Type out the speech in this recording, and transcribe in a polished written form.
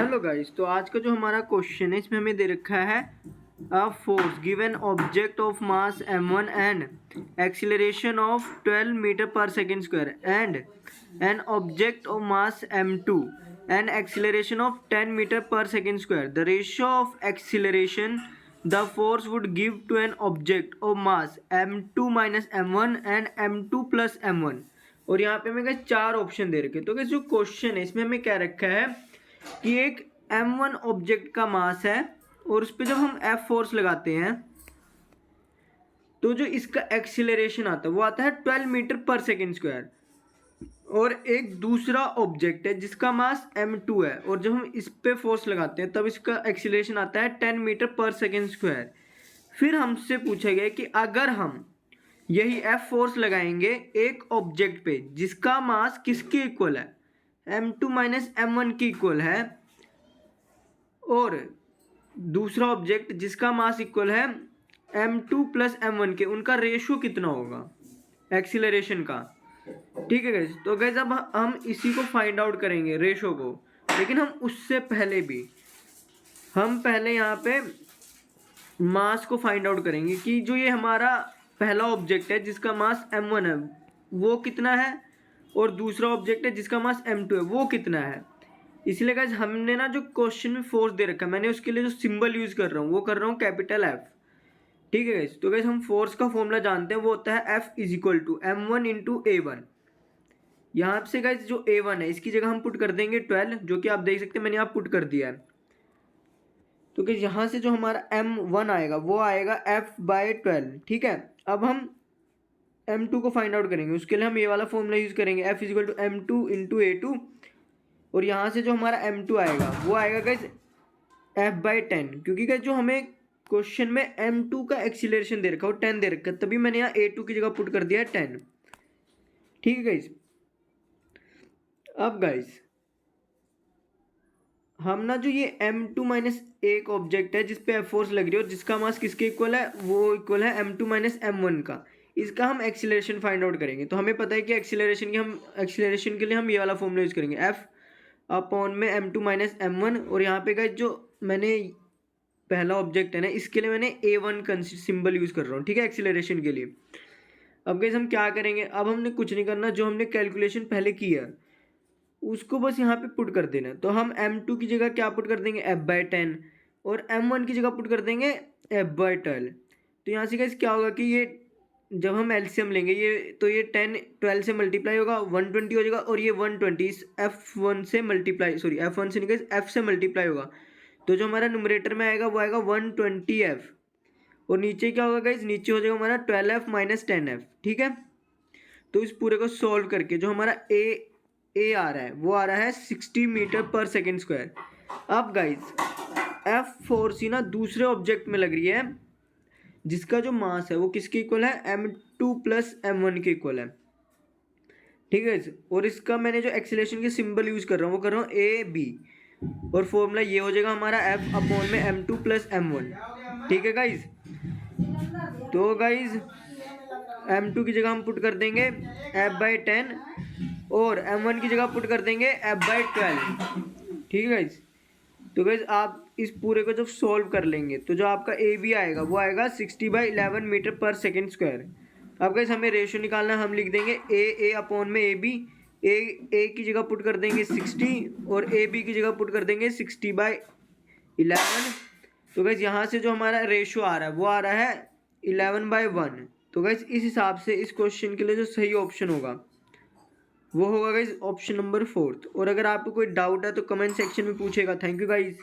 Hello guys, तो आज का जो हमारा क्वेश्चन है इसमें हमें दे रखा है a force given object of mass m1 and acceleration of 12 metre per second square and an object of mass m2 and acceleration of 10 metre per second square. The ratio of acceleration the force would give to an object of mass m2 minus m1 and m2 plus m1। और यहाँ पे हमें चार option दे रखे। तो जो question है इसमें हमें क्या रखा है कि एक m1 ऑब्जेक्ट का मास है और उस पर जब हम F फोर्स लगाते हैं तो जो इसका एक्सीलरेशन आता है वो आता है 12 मीटर पर सेकेंड स्क्वायर। और एक दूसरा ऑब्जेक्ट है जिसका मास m2 है और जब हम इस पे फोर्स लगाते हैं तब इसका एक्सीलरेशन आता है 10 मीटर पर सेकेंड स्क्वायर। फिर हमसे पूछा गया कि अगर हम यही F फोर्स लगाएंगे एक ऑब्जेक्ट पे जिसका मास किसके इक्वल है, m2 माइनस m1 की इक्वल है, और दूसरा ऑब्जेक्ट जिसका मास इक्वल है m2 प्लस m1 के, उनका रेशो कितना होगा एक्सीलरेशन का। ठीक है गाइस, तो गाइस अब हम इसी को फाइंड आउट करेंगे रेशो को, लेकिन हम उससे पहले भी हम पहले यहाँ पे मास को फाइंड आउट करेंगे कि जो ये हमारा पहला ऑब्जेक्ट है जिसका मास m1 है वो कितना है और दूसरा ऑब्जेक्ट है जिसका मास m2 है वो कितना है। इसलिए गाइस हमने ना जो क्वेश्चन में फोर्स दे रखा है मैंने उसके लिए जो सिंबल यूज कर रहा हूँ वो कर रहा हूँ कैपिटल F। ठीक है गाइस, तो गाइस हम फोर्स का फॉर्मूला जानते हैं, वो होता है F is equal to m1 into A1। यहाँ से गाइस जो A1 है इसकी जगह हम पुट कर देंगे 12, जो कि आप देख सकते हैं मैंने यहाँ पुट कर दिया है। तो गाइस यहाँ से जो हमारा m1 आएगा वो आएगा F/12। ठीक है, अब हम m2 को फाइंड आउट करेंगे, उसके लिए हम ये वाला फॉर्मूला यूज करेंगे F is equal to m2 into A2। और यहाँ से जो हमारा m2 आएगा वो आएगा गाइस F/10, क्योंकि गाइस जो हमें क्वेश्चन में m2 का एक्सीलरेशन दे रखा है वो 10 दे रखा है, तभी मैंने यहाँ A2 की जगह पुट कर दिया है 10। ठीक है गाइस, अब गाइस हम ना जो ये m2 माइनस एक ऑब्जेक्ट है जिसपे F फोर्स लग रही है और जिसका मास किसके इक्वल है वो इक्वल है m2 माइनस m1 का, इसका हम एक्सीलरेशन फाइंड आउट करेंगे। तो हमें पता है कि एक्सीलरेशन के लिए हम ये वाला फॉर्मूला यूज करेंगे F अपॉन में m2 माइनस m1। और यहाँ पे गाइस जो मैंने पहला ऑब्जेक्ट है ना इसके लिए मैंने A1 का सिंबल यूज कर रहा हूँ। ठीक है, एक्सीलरेशन के लिए। अब गाइस हम क्या करेंगे, अब हमने कुछ नहीं करना, जो हमने कैलकुलेशन पहले की है उसको बस यहाँ पे पुट कर देना है। तो हम m2 की जगह क्या पुट कर देंगे F/10 और m1 की जगह पुट कर देंगे F/12। तो यहाँ से गाइस क्या होगा कि ये जब हम एलसीएम लेंगे ये तो ये 10 12 से मल्टीप्लाई होगा 120 हो जाएगा, और ये 120 इस F1 से मल्टीप्लाई F1 से निकल F से मल्टीप्लाई होगा। तो जो हमारा न्यूमरेटर में आएगा वो आएगा 120F, और नीचे क्या होगा गाइस, नीचे हो जाएगा हमारा 12F माइनस 10F। ठीक है, तो इस पूरे को सॉल्व करके जो हमारा ए आ रहा है वो आ रहा है 60 मीटर पर सेकेंड स्क्वायर। अब गाइस F फोर्स ही ना दूसरे ऑब्जेक्ट में लग रही है जिसका जो मास है वो किसके इक्वल है m2 प्लस m1 के इक्वल है। ठीक है, और इसका मैंने जो एक्सीलरेशन के सिंबल यूज कर रहा हूँ वो कर रहा हूँ AB, और फॉर्मूला ये हो जाएगा हमारा F अपॉन में m2 प्लस m1। ठीक है गाइज, तो गाइज m2 की जगह हम पुट कर देंगे F/10 और m1 की जगह पुट कर देंगे F/12। ठीक है गाइज, तो गाइज आप इस पूरे को जब सॉल्व कर लेंगे तो जो आपका AB आएगा वो आएगा 60/11 मीटर पर सेकेंड स्क्वायर। अब गाइज हमें रेशियो निकालना है, हम लिख देंगे A अपॉन में AB। A की जगह पुट कर देंगे 60 और AB की जगह पुट कर देंगे 60/11। तो गाइज यहाँ से जो हमारा रेशियो आ रहा है वो आ रहा है 11/1। तो गाइज इस हिसाब से इस क्वेश्चन के लिए जो सही ऑप्शन होगा वो होगा गाइज ऑप्शन नंबर 4। और अगर आपको कोई डाउट है तो कमेंट सेक्शन में पूछेगा। Thank you guys.